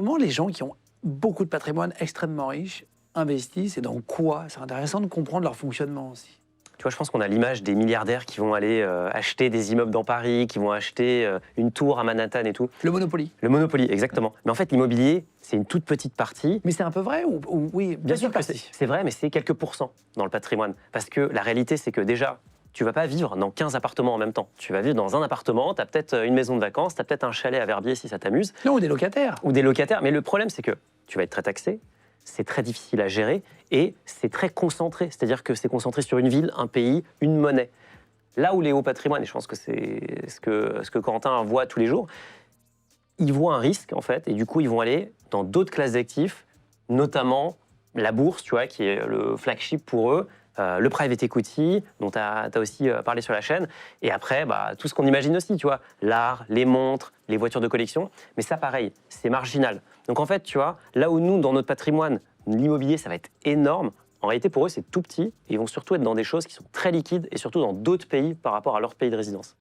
Comment les gens qui ont beaucoup de patrimoine extrêmement riche investissent et dans quoi? C'est intéressant de comprendre leur fonctionnement aussi. Tu vois, je pense qu'on a l'image des milliardaires qui vont aller acheter des immeubles dans Paris, qui vont acheter une tour à Manhattan et tout. Le Monopoly. Le Monopoly, exactement. Mais en fait, l'immobilier, c'est une toute petite partie. Mais c'est un peu vrai ou oui, Bien sûr que partie. c'est vrai, mais c'est quelques pourcents dans le patrimoine. Parce que la réalité, c'est que déjà, tu vas pas vivre dans 15 appartements en même temps. Tu vas vivre dans un appartement, tu as peut-être une maison de vacances, tu as peut-être un chalet à Verbier si ça t'amuse. Non, ou des locataires. Ou des locataires. Mais le problème, c'est que tu vas être très taxé, c'est très difficile à gérer et c'est très concentré. C'est-à-dire que c'est concentré sur une ville, un pays, une monnaie. Là où les hauts patrimoines, et je pense que c'est ce que Corentin voit tous les jours, ils voient un risque, en fait, et du coup, ils vont aller dans d'autres classes d'actifs, notamment la bourse, tu vois, qui est le flagship pour eux, le private equity, dont tu as aussi parlé sur la chaîne, et après, tout ce qu'on imagine aussi, tu vois, l'art, les montres, les voitures de collection, mais ça, pareil, c'est marginal. Donc en fait, tu vois, là où nous, dans notre patrimoine, l'immobilier, ça va être énorme, en réalité, pour eux, c'est tout petit, et ils vont surtout être dans des choses qui sont très liquides, et surtout dans d'autres pays par rapport à leur pays de résidence.